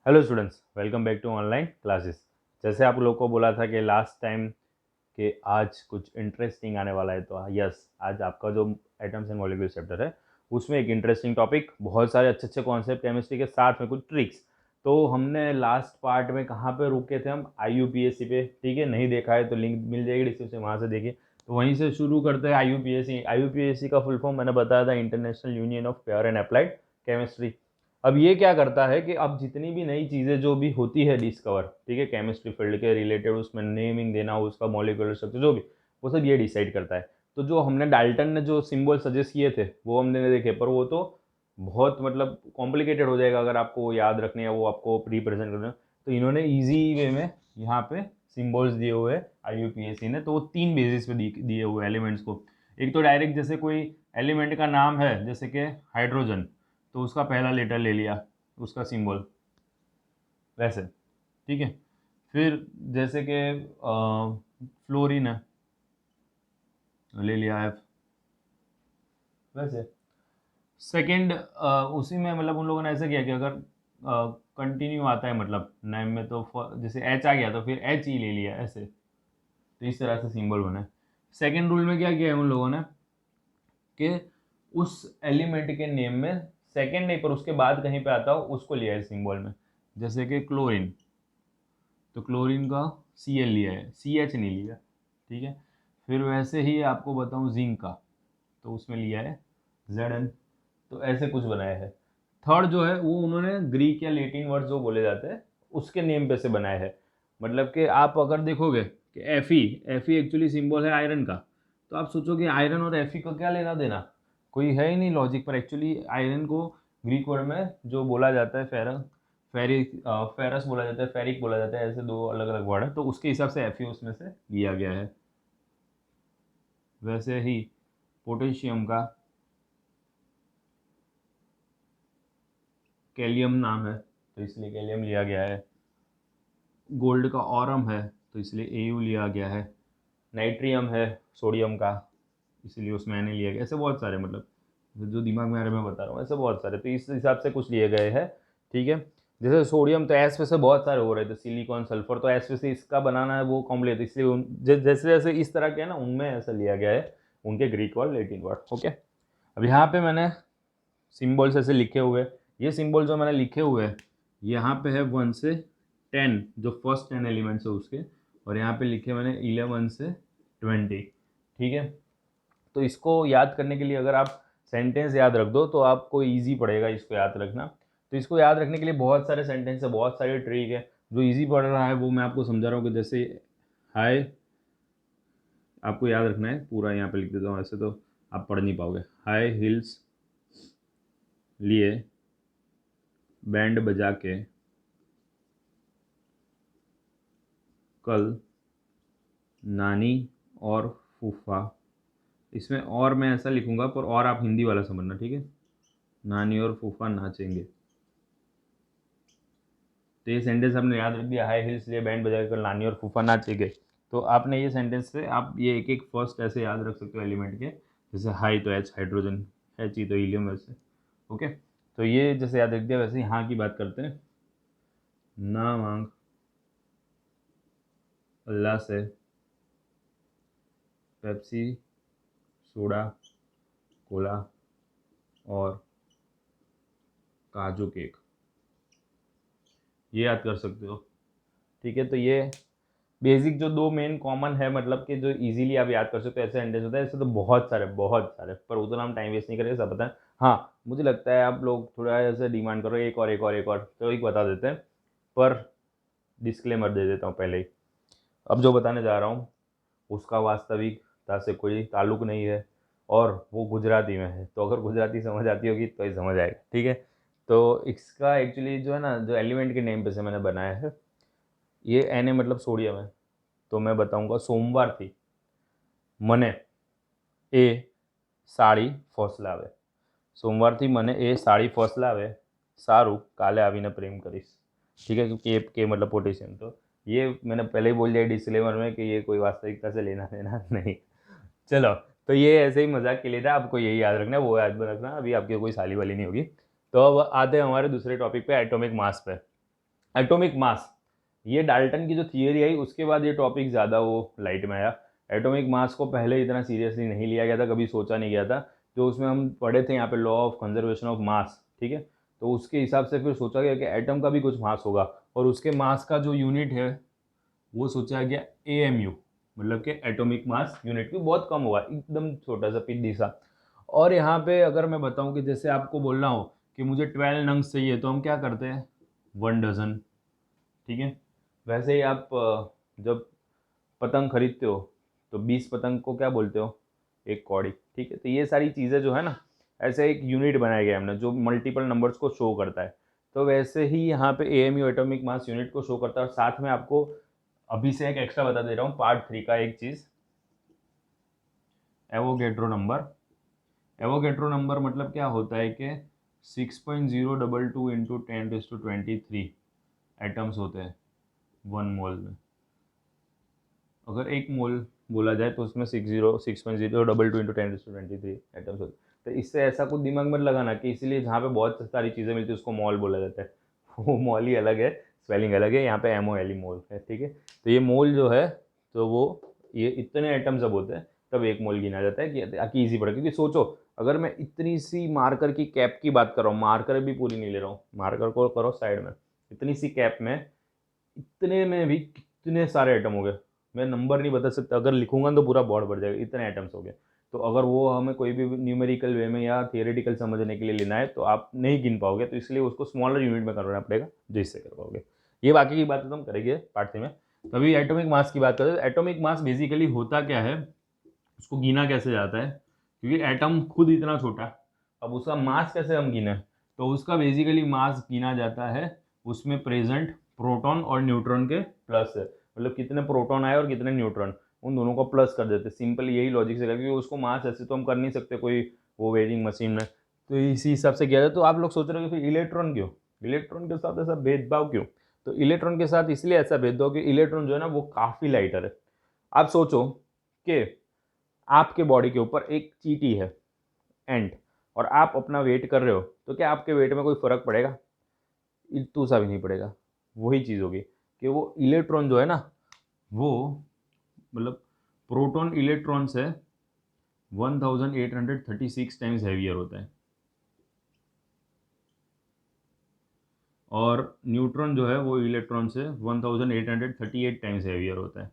Hello students, welcome back to online classes. जैसे आप लोग को बोला था कि लास्ट टाइम कि आज कुछ इंटरेस्टिंग आने वाला है, तो यस, आज आपका जो एटम्स एंड मॉलिक्यूल्स चैप्टर है उसमें एक इंटरेस्टिंग टॉपिक, बहुत सारे अच्छे अच्छे कॉन्सेप्ट केमिस्ट्री के साथ में कुछ ट्रिक्स। तो हमने लास्ट पार्ट में कहाँ पे रुके थे? हम IUPAC पे। ठीक है, नहीं देखा है तो लिंक मिल जाएगी डिस्क्रिप्शन, वहाँ से देखिए। तो वहीं से शुरू करते हैं। IUPAC का फुल फॉर्म मैंने बताया था, international union of pure and applied chemistry. अब ये क्या करता है कि अब जितनी भी नई चीज़ें जो भी होती है डिस्कवर, ठीक है, केमिस्ट्री फील्ड के रिलेटेड, उसमें नेमिंग देना, उसका मॉलिक्यूलर स्ट्रक्चर जो भी, वो सब ये डिसाइड करता है। तो जो हमने डाल्टन ने जो सिंबल सजेस्ट किए थे वो हमने देखे, पर वो तो बहुत मतलब कॉम्प्लिकेटेड हो जाएगा अगर आपको वो याद रखने या वो आपको रिप्रेजेंट करना। तो इन्होंने ईजी वे में यहाँ पे सिम्बल्स दिए हुए हैं IUPAC ने। तो वो तीन बेसिस पे दिए हुए एलिमेंट्स को। एक तो डायरेक्ट जैसे कोई एलिमेंट का नाम है, जैसे कि हाइड्रोजन, तो उसका पहला लेटर ले लिया, उसका सिंबल वैसे। ठीक है। फिर जैसे कि फ्लोरीन है, ले लिया F वैसे। सेकंड, उसी में मतलब उन लोगों ने ऐसे किया कि अगर कंटिन्यू आता है मतलब नेम में, तो जैसे H आ गया तो फिर HE ले लिया ऐसे। तो इस तरह से सिंबल बना है। सेकेंड रूल में क्या किया है उन लोगों ने कि उस एलिमेंट के नेम में सेकेंड नहीं, पर उसके बाद कहीं पे आता हो उसको लिया है सिंबल में। जैसे कि क्लोरीन, तो क्लोरीन का Cl लिया है, CH नहीं लिया। ठीक है। फिर वैसे ही आपको बताऊं जिंक का, तो उसमें लिया है Zn। तो ऐसे कुछ बनाया है। थर्ड जो है वो उन्होंने ग्रीक या लेटिन वर्ड जो बोले जाते हैं उसके नेम पे से बनाया है। मतलब कि आप अगर देखोगे कि Fe एक्चुअली सिंबल है आयरन का, तो आप सोचोगे आयरन और Fe को क्या लेना देना, कोई है ही नहीं लॉजिक। पर एक्चुअली आयरन को ग्रीक वर्ड में जो बोला जाता है फेरस बोला जाता है, फेरिक बोला जाता है, ऐसे दो अलग अलग वर्ड है। तो उसके हिसाब से Fe उसमें से लिया गया है। वैसे ही पोटेशियम का कैलियम नाम है, तो इसलिए कैलियम लिया गया है। गोल्ड का ऑरम है, तो इसलिए AU लिया गया है। नाइट्रियम है सोडियम का, इसलिए उसमें एन लिया गया। ऐसे बहुत सारे, मतलब जो दिमाग में आ रहे मैं बता रहा हूँ, ऐसे बहुत सारे, तो इस हिसाब से कुछ लिए गए हैं। ठीक है। जैसे सोडियम, तो एस पे से बहुत सारे हो रहे थे, सिलिकॉन सल्फर, तो एस पे से इसका बनाना है वो कॉम्प्लेट, इसलिए जैसे जैसे इस तरह के है ना, उनमें ऐसा लिया गया है उनके Greek word Latin word. Okay. अब यहाँ पे मैंने सिम्बल्स ऐसे लिखे हुए, ये सिम्बल जो मैंने लिखे हुए हैं, यहाँ पे है 1 से 10, जो फर्स्ट 10 एलिमेंट्स है उसके, और यहाँ पे लिखे मैंने 11 से 20। ठीक है। तो इसको याद करने के लिए अगर आप सेंटेंस याद रख दो तो आपको इजी पड़ेगा इसको याद रखना। तो इसको याद रखने के लिए बहुत सारे सेंटेंस है, बहुत सारे ट्रिक है। जो इजी पड़ रहा है वो मैं आपको समझा रहा हूँ कि जैसे हाय, आपको याद रखना है पूरा, यहाँ पे लिख देता हूँ, ऐसे तो आप पढ़ नहीं पाओगे। हाई हिल्स लिए बैंड बजा के कल नानी और फूफा, इसमें और मैं ऐसा लिखूंगा, पर और आप हिंदी वाला समझना, ठीक है। नानी और फूफा नाचेंगे। तो ये सेंटेंस आपने याद रख दिया, हाई हिल्स लिए बैंड बजा के कल नानी और फूफा नाचेंगे। तो आपने ये सेंटेंस से आप ये एक एक फर्स्ट ऐसे याद रख सकते हो एलिमेंट के। जैसे हाई तो H हाइड्रोजन, HE तो हीलियम, वैसे। ओके। तो ये जैसे याद रख दिया, वैसे यहाँ की बात करते हैं। ना मांग अल्लाह से पेप्सी, सोडा, कोला और काजू केक, ये याद कर सकते हो। ठीक है। तो ये बेसिक जो दो मेन कॉमन है, मतलब कि जो इजीली आप याद कर सकते हो, ऐसे सेंटेंस होता है। ऐसे तो बहुत सारे, पर उतना हम टाइम वेस्ट नहीं करेंगे, सब पता है। हाँ, मुझे लगता है आप लोग थोड़ा ऐसे डिमांड करो एक और एक और एक और, तो एक बता देते हैं। पर डिस्क्लेमर दे देता हूँ पहले ही, अब जो बताने जा रहा हूँ उसका वास्तविकता से कोई ताल्लुक नहीं है, और वो गुजराती में है। तो अगर गुजराती समझ आती होगी तो ही समझ आएगा। ठीक है। तो इसका एक्चुअली जो है ना, जो एलिमेंट के नेम पे से मैंने बनाया है, ये Na मतलब सोडियम है। तो मैं बताऊंगा, सोमवार थी મને એ સાડી ફોસલાવે, સોમવારથી મને એ સાડી ફોસલાવે, સારું કાલે આવીને प्रेम करीश। ठीक है, क्योंकि के मतलब पोटेशियम, तो ये मैंने पहले ही बोल दिया डिस्क्लेमर में कि ये कोई वास्तविकता से लेना देना नहीं। चलो, तो ये ऐसे ही मजाक के लिए था, आपको यही याद रखना है, वो याद रखना, अभी आपकी कोई साली वाली नहीं होगी। तो अब आते हैं हमारे दूसरे टॉपिक पे, एटॉमिक मास पे। एटॉमिक मास, ये डाल्टन की जो थियरी आई उसके बाद ये टॉपिक ज़्यादा वो लाइट में आया। एटॉमिक मास को पहले इतना सीरियसली नहीं लिया गया था, कभी सोचा नहीं गया था। जो उसमें हम पढ़े थे यहाँ पे law of conservation of mass, ठीक है, तो उसके हिसाब से फिर सोचा गया कि एटम का भी कुछ मास होगा, और उसके मास का जो यूनिट है वो सोचा गया AMU, मतलब कि एटॉमिक मास यूनिट, भी बहुत कम होगा, एकदम छोटा सा पिद्दी सा। और यहाँ पे अगर मैं बताऊँ कि जैसे आपको बोलना हो कि मुझे 12 नंग्स चाहिए, तो हम क्या करते हैं, 1 डजन, ठीक है। वैसे ही आप जब पतंग खरीदते हो तो 20 पतंग को क्या बोलते हो, एक कौड़ी, ठीक है। तो ये सारी चीज़ें जो है ना, ऐसे एक यूनिट बनाया गया हमने जो मल्टीपल नंबर्स को शो करता है। तो वैसे ही यहाँ पे AMU एटॉमिक मास यूनिट को शो करता है। और साथ में आपको अभी से एक एक्स्ट्रा बता दे रहा हूँ, पार्ट 3 का एक चीज़, एवोगेड्रो नंबर। एवोगेड्रो नंबर मतलब क्या होता है कि 6.022 इंटू 10⁻23 एटम्स होते हैं 1 मोल में। अगर 1 मोल बोला जाए तो उसमें 6.022 इंटू 10⁻23 एटम्स होते हैं। तो इससे ऐसा कुछ दिमाग में लगाना कि इसीलिए जहाँ पे बहुत सारी चीज़ें मिलती है उसको मॉल बोला जाता है। वो मॉल ही अलग है, स्पेलिंग अलग है, यहाँ पे MOL मोल है, ठीक है। तो ये मोल जो है, तो वो ये इतने आइटम जब होते हैं तब 1 मोल गिना जाता है, कि ईजी पड़े। क्योंकि सोचो, अगर मैं इतनी सी मार्कर की कैप की बात कर रहा हूँ, मार्कर भी पूरी नहीं ले रहा हूँ, मार्कर को करो साइड में, इतनी सी कैप में इतने में भी कितने सारे आइटम हो गए। मैं नंबर नहीं बता सकता, अगर लिखूंगा तो पूरा बोर्ड भर जाएगा, इतने आइटम्स हो गए। तो अगर वो हमें कोई भी न्यूमेरिकल वे में या थियोरेटिकल समझने के लिए लेना है तो आप नहीं गिन पाओगे, तो इसलिए उसको स्मॉलर यूनिट में करना पड़ेगा, जो इससे कर पाओगे। ये बाकी की बातें तो हम करेंगे पार्ट 3 में। तभी एटॉमिक मास की बात करें तो एटॉमिक मास बेसिकली होता क्या है, उसको गिना कैसे जाता है, क्योंकि एटम खुद इतना छोटा, अब उसका मास कैसे हम गिने, तो उसका बेसिकली मास गिना जाता है उसमें प्रेजेंट प्रोटॉन और न्यूट्रॉन के प्लस है, मतलब कितने प्रोटॉन आए और कितने न्यूट्रॉन, उन दोनों को प्लस कर देते, सिंपल यही लॉजिक से, क्योंकि उसको मास ऐसे तो हम कर नहीं सकते कोई वो वेटिंग मशीन में, तो इसी हिसाब से किया जाए। तो आप लोग सोच रहे हो कि फिर इलेक्ट्रॉन क्यों, इलेक्ट्रॉन के साथ ऐसा भेदभाव क्यों, तो इलेक्ट्रॉन के साथ इसलिए ऐसा भेदभाव कि इलेक्ट्रॉन जो है ना वो काफ़ी लाइटर है। आप सोचो कि आपके बॉडी के ऊपर एक चींटी है, एंट, और आप अपना वेट कर रहे हो, तो क्या आपके वेट में कोई फर्क पड़ेगा, इतू सा भी नहीं पड़ेगा। वही चीज़ होगी कि वो इलेक्ट्रॉन जो है ना, वो मतलब प्रोटॉन इलेक्ट्रॉन से 1836 टाइम्स हैवियर होता है, और न्यूट्रॉन जो है वो इलेक्ट्रॉन से 1838 टाइम्स हैवियर होता है।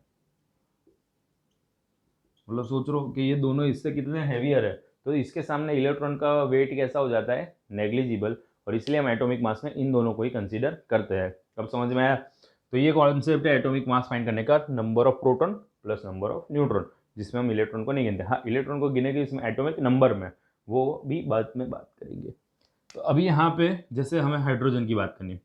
मतलब सोच रहे हो कि ये दोनों इससे कितने हैवियर है, तो इसके सामने इलेक्ट्रॉन का वेट कैसा हो जाता है, नेग्लिजिबल। और इसलिए हम एटॉमिक मास में इन दोनों को ही कंसीडर करते हैं। अब समझ में आया। तो ये कॉन्सेप्ट है एटॉमिक मास फाइंड करने का, number of proton plus number of neutron, जिसमें हम इलेक्ट्रॉन को नहीं गिनते। हाँ, इलेक्ट्रॉन को गिनेंगे इसमें एटॉमिक नंबर में, वो भी बाद में बात करेंगे। तो अभी यहाँ पे जैसे हमें हाइड्रोजन की बात करनी,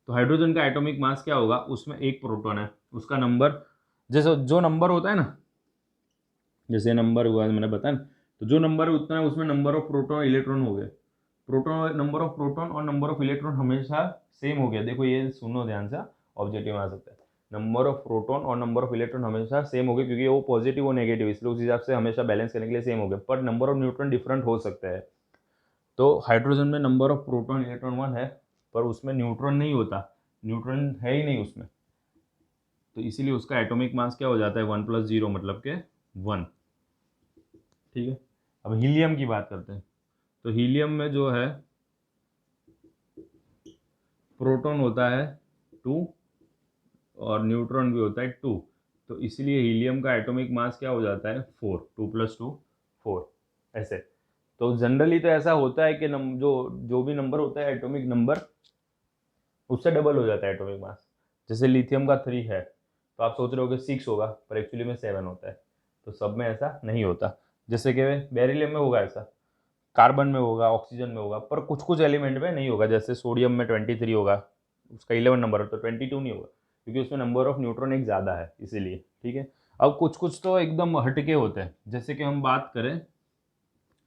तो हाइड्रोजन का एटॉमिक मास क्या होगा, उसमें एक प्रोटॉन है, उसका नंबर, जैसे जो नंबर होता है ना, जैसे नंबर हुआ मैंने बताया ना, तो जो नंबर है उतना है, उसमें नंबर ऑफ प्रोटॉन इलेक्ट्रॉन हो गए, प्रोटॉन नंबर ऑफ प्रोटॉन और नंबर ऑफ इलेक्ट्रॉन हमेशा सेम हो गया। देखो ये सुनो ध्यान से, ऑब्जेक्टिव आ सकता है, नंबर ऑफ प्रोटॉन और नंबर ऑफ इलेक्ट्रॉन हमेशा सेम हो गए, क्योंकि वो पॉजिटिव और नेगेटिव, इसलिए उस हिसाब से हमेशा बैलेंस करने के लिए सेम हो गए, पर नंबर ऑफ न्यूट्रॉन डिफरेंट हो सकता है। तो हाइड्रोजन में नंबर ऑफ प्रोटॉन इलेक्ट्रॉन 1 है, पर उसमें न्यूट्रॉन नहीं होता, न्यूट्रॉन है ही नहीं उसमें, तो इसीलिए उसका एटॉमिक मास क्या हो जाता है, 1+0 मतलब के 1, ठीक है। अब हीलियम की बात करते हैं, तो हीलियम में जो है प्रोटॉन होता है 2 और न्यूट्रॉन भी होता है 2, तो इसलिए हीलियम का एटॉमिक मास क्या हो जाता है 4, 2+2 4 ऐसे। तो जनरली तो ऐसा होता है कि जो जो भी नंबर होता है एटॉमिक नंबर, उससे डबल हो जाता है एटॉमिक मास। जैसे लिथियम का 3 है, तो आप सोच रहे हो कि 6 होगा, पर एक्चुअली में 7 होता है। तो सब में ऐसा नहीं होता, जैसे कि बेरिलियम में होगा ऐसा, कार्बन में होगा, ऑक्सीजन में होगा, पर कुछ कुछ एलिमेंट में नहीं होगा। जैसे सोडियम में 23 होगा, उसका 11 नंबर है, तो 22 नहीं होगा, क्योंकि उसमें नंबर ऑफ न्यूट्रॉन एक ज़्यादा है, इसीलिए, ठीक है। अब कुछ कुछ तो एकदम हटके होते हैं, जैसे कि हम बात करें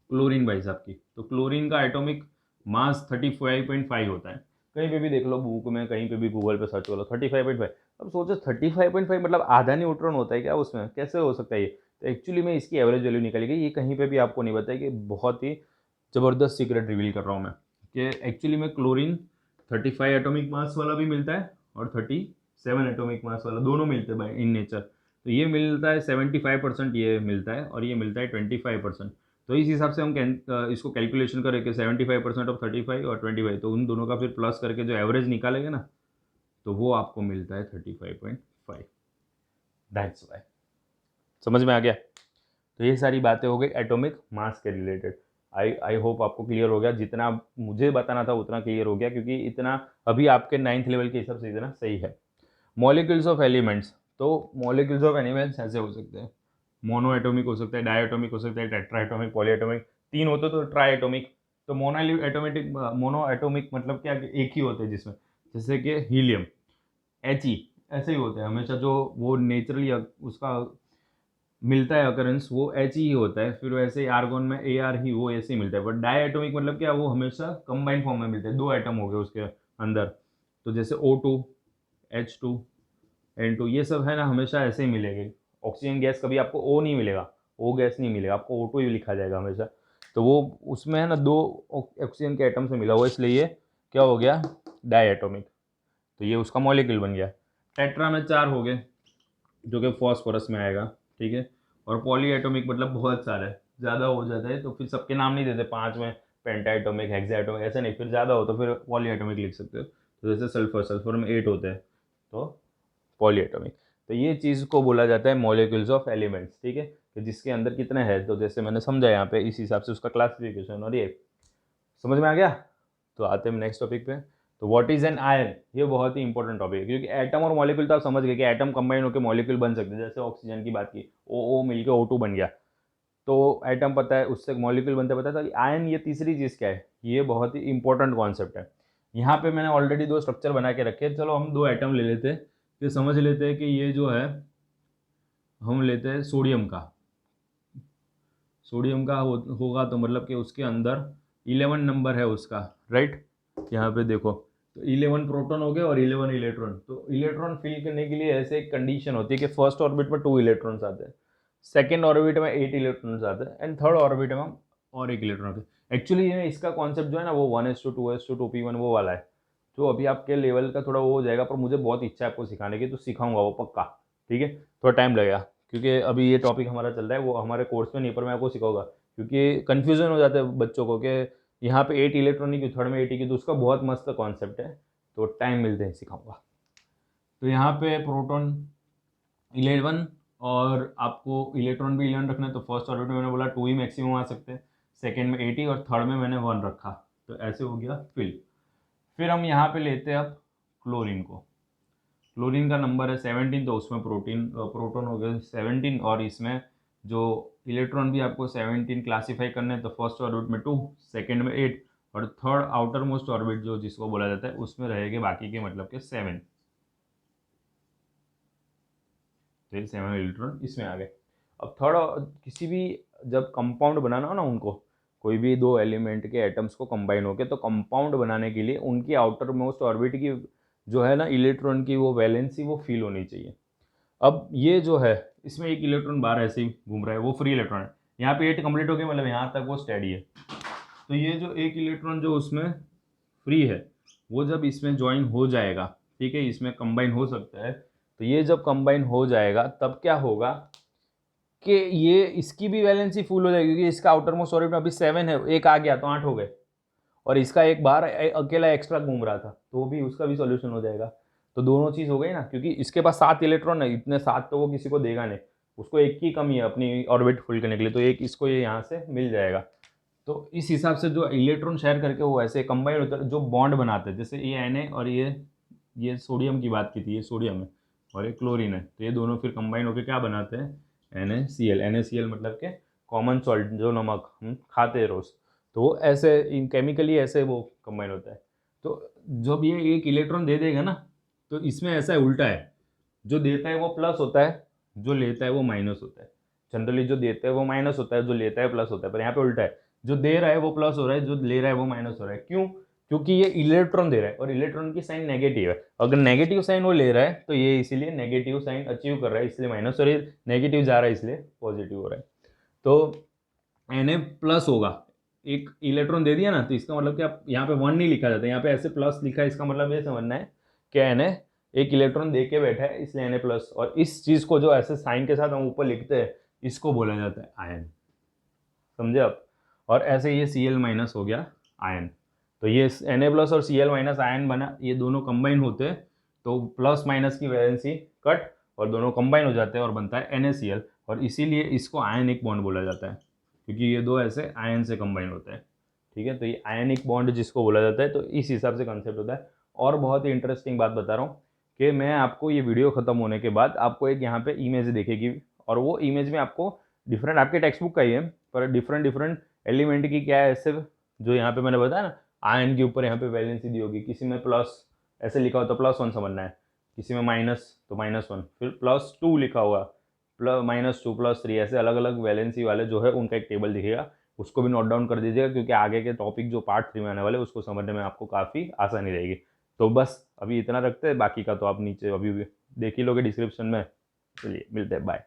क्लोरीन भाई साहब की, तो क्लोरीन का एटॉमिक मास 35.5 होता है। कहीं पे भी देख लो बुक में, कहीं पे भी गूगल पे सर्च कर लो 35.5। अब सोचो 35.5 मतलब आधा न्यूट्रॉन होता है क्या उसमें, कैसे हो सकता है ये। तो एक्चुअली में इसकी एवरेज वैल्यू निकली गई, ये कहीं पे भी आपको नहीं बताया, कि बहुत ही ज़बरदस्त सीक्रेट रिवील कर रहा हूँ मैं, कि एक्चुअली में क्लोरीन 35 एटॉमिक मास वाला भी मिलता है और 37 एटॉमिक मास वाला दोनों मिलते हैं इन नेचर। तो ये मिलता है 75%, ये मिलता है, और ये मिलता है 25%। तो इस हिसाब से हम इसको कैलकुलेशन करें कि 75% ऑफ 35 और 25, तो उन दोनों का फिर प्लस करके जो एवरेज निकालेंगे ना, तो वो आपको मिलता है 35.5। That's why. समझ में आ गया? तो ये सारी बातें हो गई एटॉमिक मास के रिलेटेड। आई होप आपको क्लियर हो गया, जितना मुझे बताना था उतना क्लियर हो गया, क्योंकि इतना अभी आपके 9th लेवल के हिसाब से इतना सही है। मॉलिक्यूल्स ऑफ एलिमेंट्स, तो मॉलिक्यूल्स ऑफ एलिमेंट्स ऐसे हो सकते हैं, मोनो एटॉमिक हो सकता है, डाई एटॉमिक हो सकता है, टेट्रा एटॉमिक, पॉली एटॉमिक, 3 होते तो ट्राई एटॉमिक। तो मोनो एटॉमिक मतलब क्या कि एक ही होते हैं जिसमें, जैसे कि हीलियम, He, ऐसे ही होते हैं हमेशा, जो वो नेचुरली उसका मिलता है अकरेंस वो He ही होता है। फिर वैसे ही आर्गोन में Ar ही वो ऐसे ही मिलता है। बट डाई एटॉमिक मतलब क्या, वो हमेशा कंबाइंड फॉर्म में मिलते हैं, 2 एटम हो गए उसके अंदर। तो जैसे O2, H2, N2, ये सब है ना, हमेशा ऐसे ही मिलेंगे। ऑक्सीजन गैस कभी आपको O नहीं मिलेगा, O गैस नहीं मिलेगा आपको, O2 ही लिखा जाएगा हमेशा। तो वो उसमें है ना 2 ऑक्सीजन के एटम से मिला हुआ, इसलिए ये क्या हो गया, डाई एटॉमिक। तो ये उसका मॉलिक्यूल बन गया। टेट्रा में 4 हो गए, जो कि फॉस्फोरस में आएगा, ठीक है। और पॉली एटॉमिक मतलब बहुत सारे, ज़्यादा हो जाता है तो फिर सबके नाम नहीं देते, 5 में पेंटा एटॉमिक, हेक्सा एटॉमिक, ऐसा नहीं, फिर ज़्यादा हो तो फिर पॉली एटॉमिक लिख सकते हो। तो जैसे सल्फर में 8 होते हैं, तो पॉली एटॉमिक। तो ये चीज़ को बोला जाता है मॉलिक्यूल्स ऑफ एलिमेंट्स, ठीक है, कि जिसके अंदर कितने हैं। तो जैसे मैंने समझा यहाँ पे, इस हिसाब से उसका क्लासिफिकेशन, और ये समझ में आ गया। तो आते हैं नेक्स्ट टॉपिक पे। तो व्हाट इज एन आयन, ये बहुत ही इंपॉर्टेंट टॉपिक है, क्योंकि एटम और मॉलिक्यूल तो आप समझ गए कि एटम कंबाइन होकर मॉलिक्यूल बन सकते हैं। जैसे ऑक्सीजन की बात की, ओ मिलकर O2 बन गया, तो एटम पता है, उससे मॉलिक्यूल बनते पता है। तो आयन, ये तीसरी चीज़ क्या है, ये बहुत ही इंपॉर्टेंट कॉन्सेप्ट है। यहाँ पे मैंने ऑलरेडी 2 स्ट्रक्चर बना के रखे हैं। चलो हम 2 एटम ले लेते हैं, ये समझ लेते हैं कि ये जो है, हम लेते हैं सोडियम का। सोडियम का होगा तो मतलब कि उसके अंदर 11 नंबर है उसका, राइट। यहाँ पे देखो, तो 11 प्रोटॉन हो गए और 11 इलेक्ट्रॉन। तो इलेक्ट्रॉन फिल करने के लिए ऐसे एक कंडीशन होती है कि फर्स्ट ऑर्बिट में 2 इलेक्ट्रॉन्स आते हैं, सेकेंड ऑर्बिट में 8 इलेक्ट्रॉन्स आते हैं, एंड थर्ड ऑर्बिट में और 1 इलेक्ट्रॉन आते हैं। एक्चुअली ये इसका कॉन्सेप्ट जो है ना, वो 1s2 2s2 2p1 वो वाला है, जो अभी आपके लेवल का थोड़ा वो हो जाएगा, पर मुझे बहुत इच्छा है आपको सिखाने की, तो सिखाऊंगा वो पक्का, ठीक है। थोड़ा टाइम लगेगा, क्योंकि अभी ये टॉपिक हमारा चल रहा है, वो हमारे कोर्स में नहीं, पर मैं आपको सिखाऊंगा, क्योंकि कन्फ्यूजन हो जाता है बच्चों को कि यहाँ पे 8 इलेक्ट्रॉन ही क्यों, थर्ड में 8 ही क्यों। तो उसका बहुत मस्त कॉन्सेप्ट है, तो टाइम मिलते हैं सिखाऊंगा। तो यहाँ पे प्रोटॉन 11, और आपको इलेक्ट्रॉन भी 11 रखना है। तो फर्स्ट ऑर्बिट में मैंने बोला 2 ही मैक्सिमम आ सकते हैं, सेकेंड में 80, और थर्ड में मैंने 1 रखा। तो ऐसे हो गया फिर हम यहाँ पे लेते हैं अब क्लोरीन को। क्लोरीन का नंबर है 17, तो उसमें प्रोटॉन हो गए 17, और इसमें जो इलेक्ट्रॉन भी आपको 17 क्लासीफाई करने हैं। तो फर्स्ट ऑर्बिट में 2, सेकेंड में 8, और थर्ड आउटर मोस्ट ऑर्बिट जो जिसको बोला जाता है, उसमें रहेंगे बाकी के मतलब के 7। तो 7 इलेक्ट्रॉन इसमें आ गए। अब थर्ड, किसी भी जब कंपाउंड बनाना हो ना उनको, कोई भी 2 एलिमेंट के एटम्स को कंबाइन होके, तो कंपाउंड बनाने के लिए उनकी आउटर मोस्ट ऑर्बिट की जो है ना इलेक्ट्रॉन की वो वैलेंसी वो फील होनी चाहिए। अब ये जो है, इसमें 1 इलेक्ट्रॉन बाहर ऐसे ही घूम रहा है, वो फ्री इलेक्ट्रॉन है। यहाँ पे 8 कंप्लीट हो गया, मतलब यहाँ तक वो स्टेडी है। तो ये जो 1 इलेक्ट्रॉन जो उसमें फ्री है, वो जब इसमें ज्वाइन हो जाएगा, ठीक है, इसमें कंबाइन हो सकता है। तो ये जब कंबाइन हो जाएगा तब क्या होगा कि ये इसकी भी वैलेंसी फुल हो जाएगी, क्योंकि इसका आउटर मोस्ट ऑर्बिट में अभी 7 है, एक आ गया तो 8 हो गए, और इसका एक बार अकेला एक्स्ट्रा घूम रहा था, तो भी उसका भी सॉल्यूशन हो जाएगा। तो दोनों चीज़ हो गई ना, क्योंकि इसके पास 7 इलेक्ट्रॉन है, इतने 7 तो वो किसी को देगा नहीं, उसको एक की कमी है अपनी ऑर्बिट फुल करने के लिए, तो एक इसको ये यहाँ से मिल जाएगा। तो इस हिसाब से जो इलेक्ट्रॉन शेयर करके वो ऐसे कंबाइन होता है, जो बॉन्ड बनाते हैं, जैसे ये Na और ये सोडियम की बात की थी, ये सोडियम है और ये क्लोरीन है, तो ये दोनों फिर कंबाइन होकर क्या बनाते हैं, NaCl मतलब के कॉमन सॉल्ट, जो नमक हम खाते हैं रोज़। तो वो ऐसे इन केमिकली ऐसे वो कंबाइन होता है। तो जब ये 1 इलेक्ट्रॉन दे देगा ना, तो इसमें ऐसा है, उल्टा है, जो देता है वो प्लस होता है, जो लेता है वो माइनस होता है। जनरली जो देता है वो माइनस होता है, जो लेता है प्लस होता है, पर यहाँ पे उल्टा है, जो दे रहा है वो प्लस हो रहा है, जो ले रहा है वो माइनस हो रहा है। क्यों? क्योंकि ये इलेक्ट्रॉन दे रहा है, और इलेक्ट्रॉन की साइन नेगेटिव है। अगर नेगेटिव साइन वो ले रहा है, तो ये इसीलिए नेगेटिव साइन अचीव कर रहा है, इसलिए माइनस, और ये नेगेटिव जा रहा है इसलिए पॉजिटिव हो रहा है। तो Na प्लस होगा, एक इलेक्ट्रॉन दे दिया ना, तो इसका मतलब कि आप यहाँ पे 1 नहीं लिखा जाता है, यहाँ पे ऐसे प्लस लिखा है, इसका मतलब ये समझना है कि Na एक इलेक्ट्रॉन दे के बैठा है इसलिए Na+, और इस चीज़ को जो ऐसे साइन के साथ हम ऊपर लिखते हैं इसको बोला जाता है आयन। समझे आप? और ऐसे ये Cl- हो गया आयन। तो ये Na+ और Cl- आयन बना, ये दोनों कंबाइन होते हैं तो प्लस माइनस की वैलेंसी कट और दोनों कंबाइन हो जाते हैं और बनता है NaCl, और इसीलिए इसको आयनिक बॉन्ड बोला जाता है क्योंकि ये दो ऐसे आयन से कंबाइन होते हैं। ठीक है, तो ये आयनिक बॉन्ड जिसको बोला जाता है, तो इस हिसाब से कंसेप्ट होता है। और बहुत ही इंटरेस्टिंग बात बता रहा हूँ कि मैं आपको ये वीडियो खत्म होने के बाद आपको एक यहाँ पे इमेज दिखेगी, और वो इमेज में आपको डिफरेंट, आपके टेक्स्ट बुक का ही है पर डिफरेंट डिफरेंट एलिमेंट की क्या है ऐसे, जो यहाँ पे मैंने बताया ना, आयन के ऊपर यहाँ पे वैलेंसी दी होगी, किसी में प्लस ऐसे लिखा हो तो +1 समझना है, किसी में माइनस तो -1, फिर +2 लिखा हुआ, -2 +3, ऐसे अलग अलग वैलेंसी वाले जो है उनका एक टेबल दिखेगा, उसको भी नोट डाउन कर दीजिएगा क्योंकि आगे के टॉपिक जो पार्ट 3 में आने वाले उसको समझने में आपको काफ़ी आसानी रहेगी। तो बस अभी इतना रखते हैं, बाकी का तो आप नीचे अभी भी देख ही लोगे डिस्क्रिप्शन में। चलिए मिलते हैं, बाय।